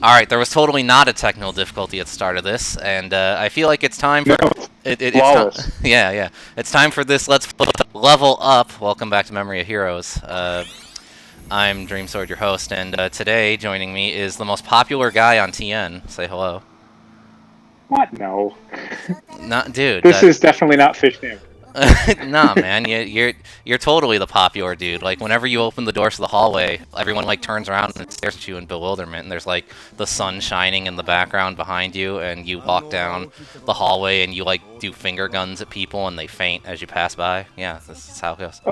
Alright, there was totally not a technical difficulty at the start of this, and I feel like it's time No, for... it's time... flawless. Yeah, yeah. It's time for this Let's Level Up. Welcome back to Memory of Heroes. I'm Dreamsword, your host, and today joining me is the most popular guy on TN. Say hello. What? No. Not, dude, This is definitely not fish damage. nah, man, you're totally the popular dude. Like whenever you open the doors to the hallway, everyone like turns around and stares at you in bewilderment. And there's like the sun shining in the background behind you, and you walk down the hallway and you like do finger guns at people, and they faint as you pass by. Yeah, this is how it goes.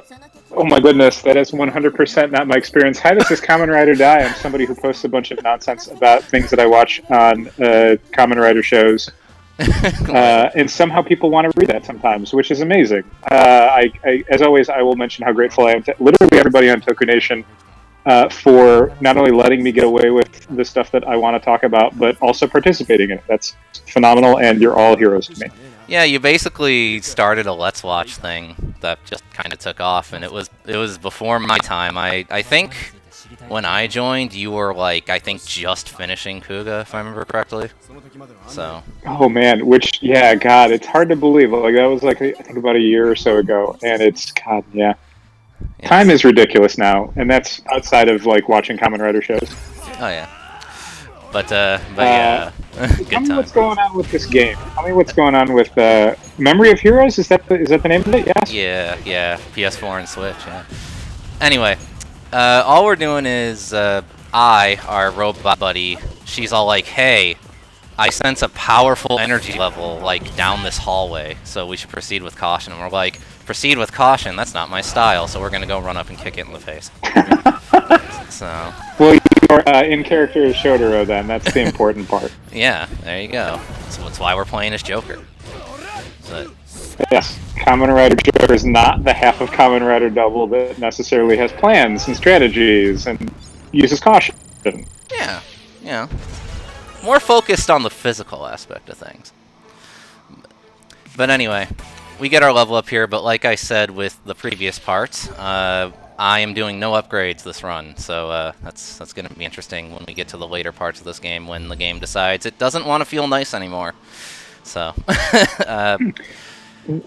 Oh my goodness, that is 100% not my experience. Hi, this is Kamen Rider Die. I'm somebody who posts a bunch of nonsense about things that I watch on Kamen Rider shows. And somehow people want to read that sometimes, which is amazing. As always, I will mention how grateful I am to literally everybody on Toku Nation for not only letting me get away with the stuff that I want to talk about, but also participating in it. That's phenomenal, and you're all heroes to me. Yeah, you basically started a Let's Watch thing that just kind of took off, and it was before my time. I think when I joined, you were like, I think just finishing Kuga, if I remember correctly. So. Oh man, yeah, God, it's hard to believe. Like that was like I think about a year or so ago, and it's God, yeah. Yes. Time is ridiculous now, and that's outside of like watching Kamen Rider shows. Oh yeah. But yeah, good Tell me time. what's going on with this game. Tell me what's going on with Memory of Heroes. Is that the name of it? Yes. Yeah, yeah. PS4 and Switch. Yeah. Anyway, all we're doing is our robot buddy, she's all like, "Hey, I sense a powerful energy level like down this hallway, so we should proceed with caution." And we're like, "Proceed with caution? That's not my style." So we're gonna go run up and kick it in the face. So. Well, you're in character as Shotaro then. That's the important part. Yeah, there you go. So that's why we're playing as Joker. But, yes, Kamen Rider Joker is not the half of Kamen Rider Double that necessarily has plans and strategies and uses caution. yeah, yeah. More focused on the physical aspect of things. But anyway, we get our level up here, but like I said with the previous parts, I am doing no upgrades this run, so that's going to be interesting when we get to the later parts of this game, when the game decides it doesn't want to feel nice anymore. So,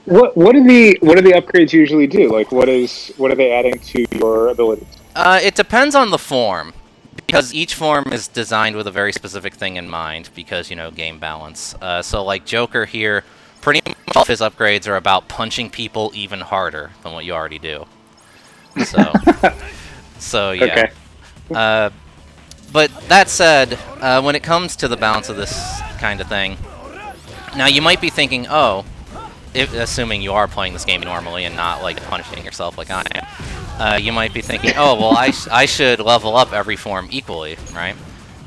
what do the upgrades usually do? Like, what are they adding to your abilities? it depends on the form, because each form is designed with a very specific thing in mind, because, you know, game balance. So, like Joker here, pretty much all of his upgrades are about punching people even harder than what you already do. So yeah. Okay. But that said, when it comes to the balance of this kind of thing, now you might be thinking, oh, assuming you are playing this game normally and not like punishing yourself like I am, you might be thinking, oh, well, I should level up every form equally, right?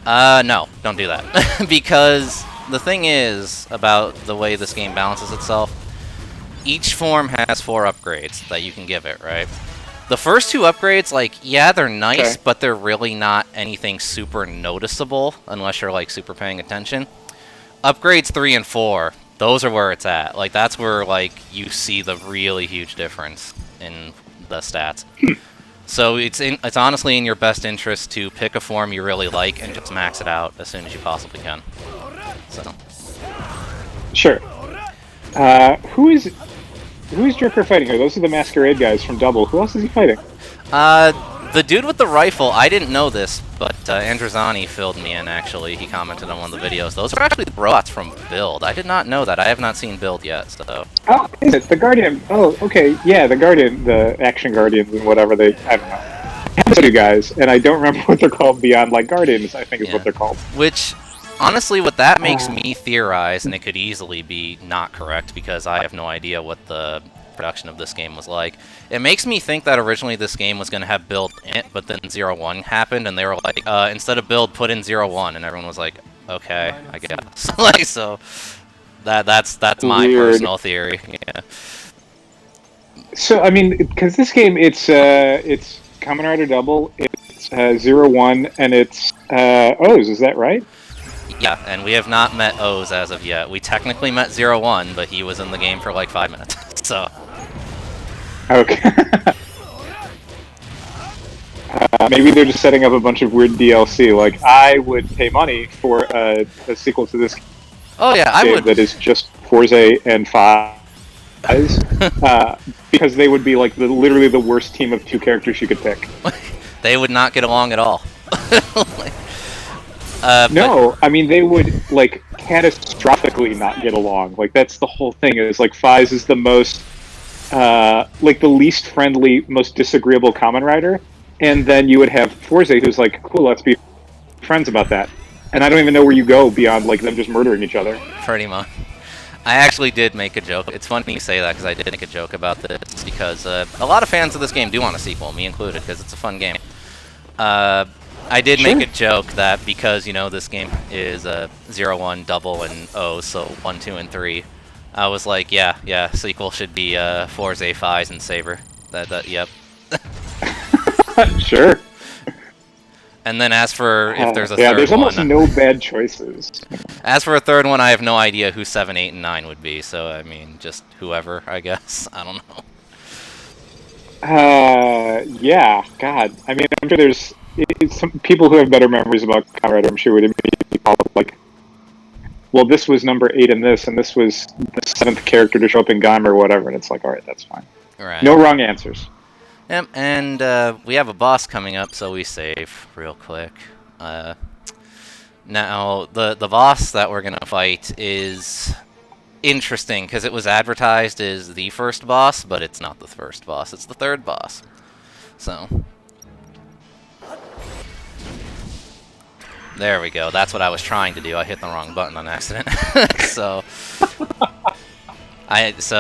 No, don't do that. Because the thing is about the way this game balances itself, each form has 4 upgrades that you can give it, right? The first 2 upgrades, like, yeah, they're nice, Okay. but they're really not anything super noticeable unless you're, like, super paying attention. Upgrades 3 and 4, those are where it's at. Like, that's where, like, you see the really huge difference in the stats. So it's honestly in your best interest to pick a form you really like and just max it out as soon as you possibly can. So. Sure. Who is Joker fighting here? Those are the Masquerade guys from Double. Who else is he fighting? The dude with the rifle, I didn't know this, but Androzani filled me in, actually. He commented on one of the videos. Those are actually the robots from Build. I did not know that. I have not seen Build yet, so... Oh, is it? The Guardian. Oh, okay. Yeah, the Guardian, the Action Guardians and whatever they... I don't know. Those two guys, and I don't remember what they're called beyond, like, Guardians, I think is what they're called. Which, honestly, what that makes me theorize, and it could easily be not correct, because I have no idea what the production of this game was like. It makes me think that originally this game was going to have Build in it, but then 0-1 happened, and they were like, instead of Build, put in 0-1, and everyone was like, okay, I guess. Like, so, that's my personal theory, yeah. So, I mean, because this game, it's Kamen Rider Double, it's 0-1, and it's O's, is that right? Yeah, and we have not met O's as of yet. We technically met 0-1, but he was in the game for like 5 minutes, so... Okay. Maybe they're just setting up a bunch of weird DLC. Like, I would pay money for a sequel to this Oh yeah, I game would. that is just Forza and Fives, because they would be like literally the worst team of 2 characters you could pick. They would not get along at all. No, I mean they would like catastrophically not get along. Like that's the whole thing. Is like Fives is the most like the least friendly, most disagreeable Kamen Rider, and then you would have Forza, who's like, cool, let's be friends about that. And I don't even know where you go beyond like them just murdering each other. Pretty much. I actually did make a joke. It's funny you say that because I did make a joke about this because a lot of fans of this game do want a sequel, me included, because it's a fun game. I did make a joke that because, you know, this game is 0, 1, double, and O, so 1, 2, and 3. I was like, yeah, sequel should be Forza, Fives, and Saber. Yep. Sure. And then as for if there's a yeah, third there's almost one, no bad choices. as for a third one, I have no idea who 7, 8, and 9 would be. So I mean, just whoever, I guess. I don't know. Yeah, God. I mean, I'm sure there's some people who have better memories about Kamen Rider. I'm sure would immediately call it like, well, this was number 8 in this, and this was the 7th character to show up in Gaim or whatever. And it's like, all right, that's fine. Right. No wrong answers. Yep, and we have a boss coming up, so we save real quick. Now, the boss that we're gonna fight is interesting because it was advertised as the first boss, but it's not the first boss. It's the third boss. So there we go. That's what I was trying to do. I hit the wrong button on accident. So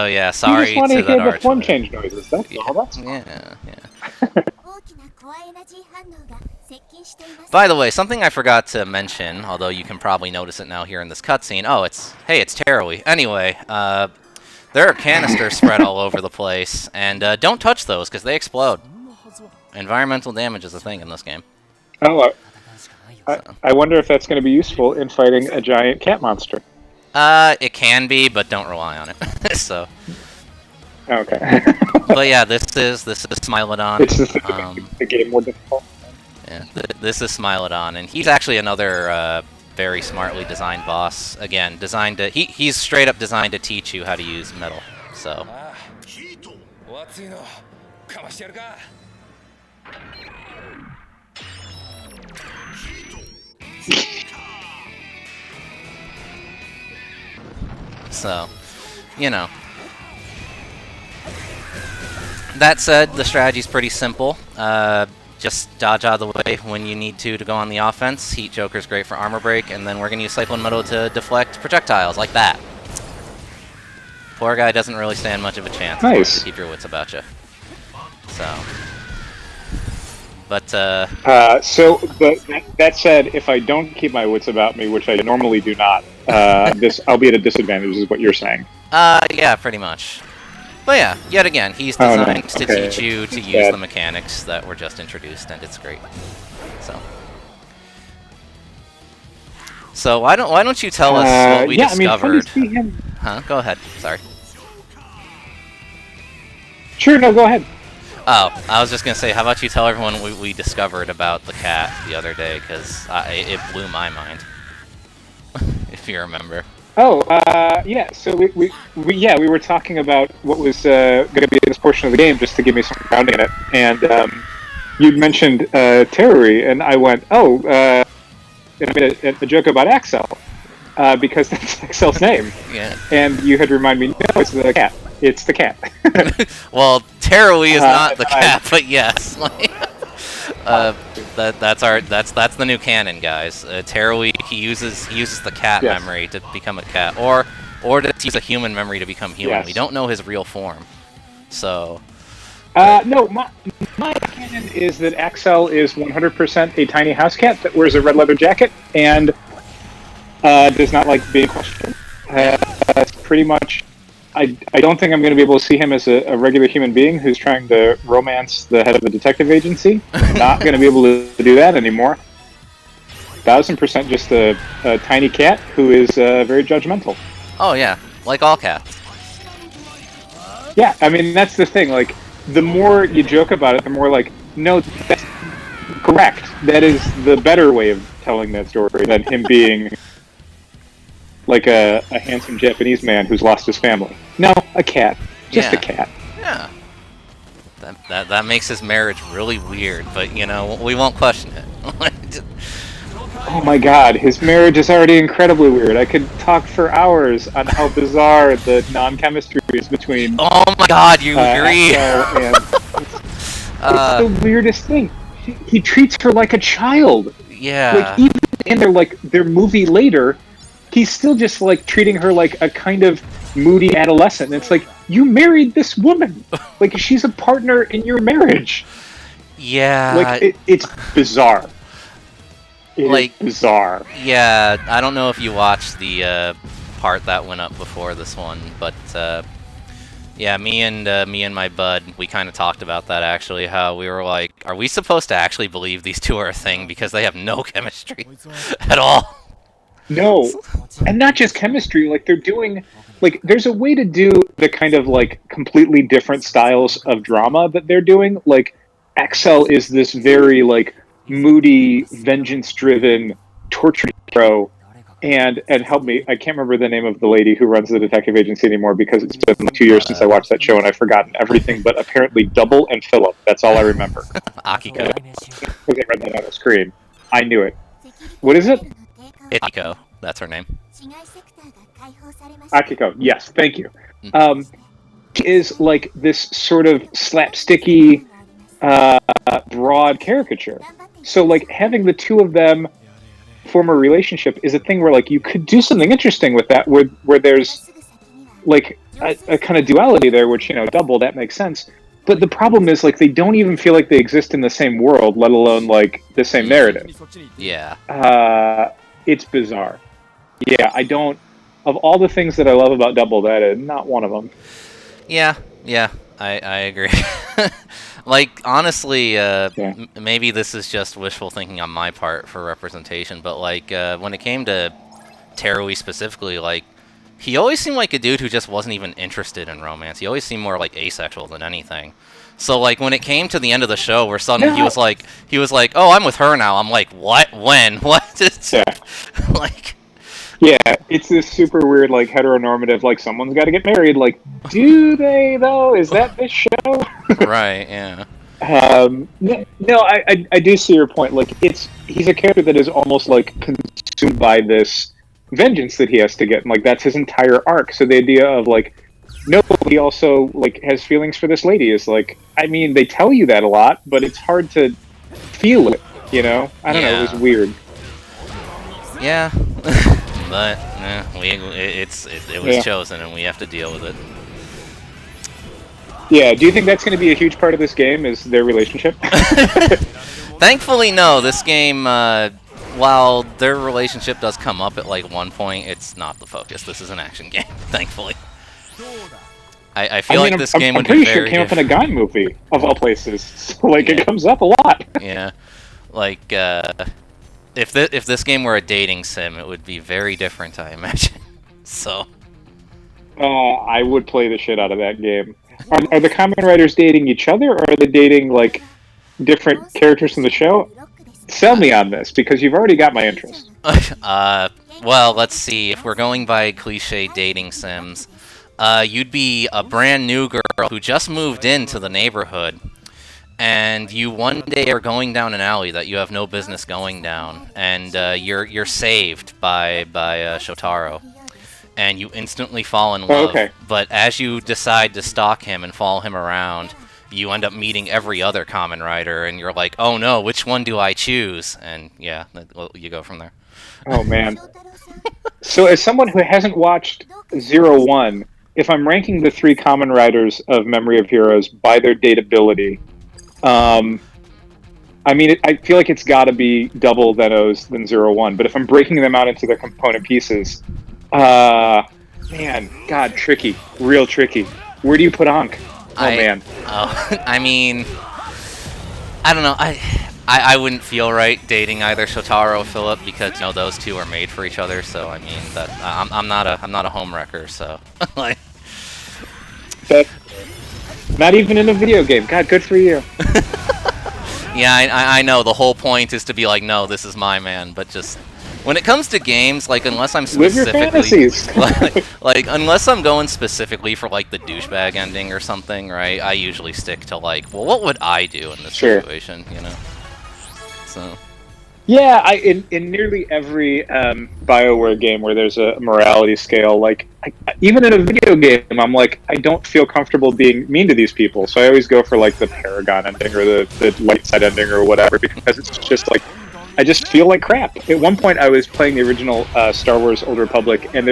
yeah, sorry you just want to to that hear the form archway. change noises. That's all. That's fine. Yeah. By the way, something I forgot to mention, although you can probably notice it now here in this cutscene. Oh, it's Heroez. Anyway, there are canisters spread all over the place, and don't touch those because they explode. Environmental damage is a thing in this game. Oh, I wonder if that's going to be useful in fighting a giant cat monster. It can be, but don't rely on it. So. Okay. But yeah, this is Smilodon. It's just the game more difficult. Yeah, this is Smilodon, and he's actually another very smartly designed boss. Again, designed to he's straight up designed to teach you how to use metal. So. So, you know. That said, the strategy's pretty simple. Just dodge out of the way when you need to go on the offense. Heat Joker's great for armor break, and then we're going to use Cyclone Metal to deflect projectiles, like that. Poor guy doesn't really stand much of a chance. Nice. To keep your wits about you. So. But, so, that said, if I don't keep my wits about me, which I normally do not, I'll be at a disadvantage, is what you're saying. Yeah, pretty much. But yeah, yet again, he's designed to teach you to use the mechanics that were just introduced, and it's great. So why don't you tell us what we discovered? I mean, funny to see him. Huh? Go ahead. Sorry. Sure, no, go ahead. Oh, I was just gonna say, how about you tell everyone what we discovered about the cat the other day, because it blew my mind. If you remember. Oh, yeah. So we were talking about what was going to be this portion of the game, just to give me some grounding in it. And you'd mentioned Teruri, and I went, and I made a joke about Axel, because that's Axel's name. Yeah. And you had reminded me, no, it's the cat. It's the cat. Well, Teruri is not the cat, but yes. That's the new canon, guys. Terui, he uses the cat memory to become a cat, or to use a human memory to become human. Yes. We don't know his real form, so. No, my canon is that Axel is 100% a tiny house cat that wears a red leather jacket and does not like being questioned. That's pretty much. I don't think I'm going to be able to see him as a regular human being who's trying to romance the head of a detective agency. Not going to be able to do that anymore. 1000% just a tiny cat who is very judgmental. Oh yeah, like all cats. Yeah, I mean, that's the thing. Like, the more you joke about it, the more like, no, Correct. That is the better way of telling that story than him being like a handsome Japanese man who's lost his family. No, a cat. Just a cat. Yeah. That makes his marriage really weird, but you know, we won't question it. Oh my god, his marriage is already incredibly weird. I could talk for hours on how bizarre the non-chemistry is between. Oh my god, you agree? And it's the weirdest thing. He treats her like a child. Yeah. Like even in their movie later, he's still just like treating her like a kind of moody adolescent. And it's like, you married this woman. Like she's a partner in your marriage. Yeah. Like it's bizarre. It's bizarre. Yeah, I don't know if you watched the part that went up before this one, but yeah, me and my bud, we kind of talked about that actually. How we were like, are we supposed to actually believe these two are a thing because they have no chemistry at all? No, and not just chemistry. Like they're doing, like there's a way to do the kind of like completely different styles of drama that they're doing. Like Axel is this very like moody, vengeance-driven torture hero, and help me, I can't remember the name of the lady who runs the detective agency anymore because it's been like 2 years since I watched that show and I've forgotten everything. But apparently, Double and Philip. That's all I remember. Akiko. Because I read that on the screen. I knew it. What is it? Akiko. That's her name. Akiko. Yes, thank you. She is like this sort of slapsticky, broad caricature. So like having the two of them form a relationship is a thing where like you could do something interesting with that, where there's like a kind of duality there, which, you know, Double, that makes sense. But the problem is like they don't even feel like they exist in the same world, let alone like the same narrative. Yeah. It's bizarre. Yeah, I don't. Of all the things that I love about Double, that is not one of them. Yeah, I agree. Like, honestly, maybe this is just wishful thinking on my part for representation, but, like, when it came to Teruo specifically, like, he always seemed like a dude who just wasn't even interested in romance. He always seemed more, like, asexual than anything. So, like, when it came to the end of the show where suddenly he was like, oh, I'm with her now. I'm like, what? When? What? It's, like... Yeah, it's this super weird, like, heteronormative, like, someone's got to get married. Like, do they, though? Is that this show? Right, yeah. No, I do see your point. Like, he's a character that is almost, like, consumed by this vengeance that he has to get. And, like, that's his entire arc. So the idea of, like, no, he also, like, has feelings for this lady is, like, I mean, they tell you that a lot, but it's hard to feel it, you know? I don't know, it was weird. Yeah. But it was chosen, and we have to deal with it. Yeah. Do you think that's going to be a huge part of this game? Is their relationship? Thankfully, no. This game, while their relationship does come up at like one point, it's not the focus. This is an action game. Thankfully. I feel like this game would be very. I'm pretty sure it came up in a Guy movie of all places. So, like, it comes up a lot. Yeah. Like. If this game were a dating sim, it would be very different, I imagine. So. I would play the shit out of that game. Are the Kamen Riders dating each other, or are they dating, like, different characters from the show? Sell me on this, because you've already got my interest. Well, let's see. If we're going by cliche dating sims, you'd be a brand new girl who just moved into the neighborhood. And you one day are going down an alley that you have no business going down, and you're saved by Shotaro, and you instantly fall in love. Okay. But as you decide to stalk him and follow him around, you end up meeting every other Kamen Rider, and you're like, oh no, which one do I choose? And yeah, you go from there. Oh man. So as someone who hasn't watched 01, if I'm ranking the 3 Kamen Riders of Memory of Heroes by their dateability, I mean, I feel like it's got to be Double, then O's, then 01. But if I'm breaking them out into their component pieces, man, God, tricky, real tricky. Where do you put Ankh? Man. Oh, I mean, I don't know. I wouldn't feel right dating either Shotaro or Philip because, you know, those two are made for each other. So I mean, that I'm not a home wrecker. So like. Not even in a video game. God, good for you. Yeah, I know. The whole point is to be like, no, this is my man. But just when it comes to games, like unless I'm Live your specifically, fantasies. like unless I'm going specifically for like the douchebag ending or something, right? I usually stick to like, well, what would I do in this Sure. situation, you know? So. Yeah, in nearly every Bioware game where there's a morality scale, like even in a video game, I'm like, I don't feel comfortable being mean to these people, so I always go for like the Paragon ending or the light side ending or whatever, because it's just like I just feel like crap. At one point, I was playing the original Star Wars: Old Republic, and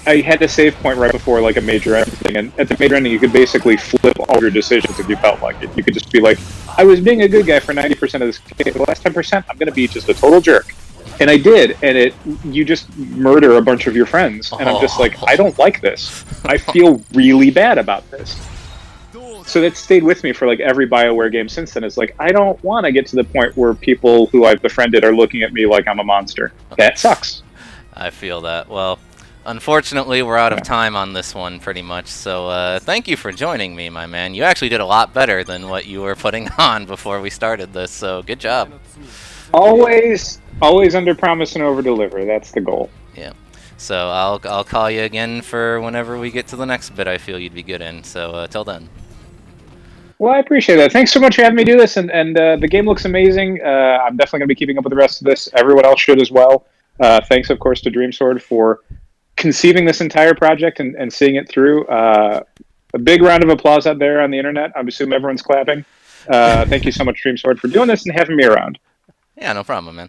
I had a save point right before like a major ending, and at the major ending, you could basically flip all your decisions if you felt like it. You could just be like, I was being a good guy for 90% of this game. The last 10%, I'm going to be just a total jerk. And I did, and you just murder a bunch of your friends, and I'm just like, I don't like this. I feel really bad about this. So that stayed with me for like every BioWare game since then. It's like, I don't want to get to the point where people who I've befriended are looking at me like I'm a monster. That sucks. I feel that. Well, unfortunately, we're out of time on this one, pretty much. So thank you for joining me, my man. You actually did a lot better than what you were putting on before we started this, so good job. Always under promise and over deliver. That's the goal. Yeah. So I'll call you again for whenever we get to the next bit I feel you'd be good in. So till then. Well, I appreciate that. Thanks so much for having me do this, and the game looks amazing. I'm definitely going to be keeping up with the rest of this. Everyone else should as well. Thanks, of course, to DreamSword for conceiving this entire project and seeing it through. A big round of applause out there on the internet. I assume everyone's clapping. Thank you so much, DreamSword, for doing this and having me around. Yeah, no problem, man.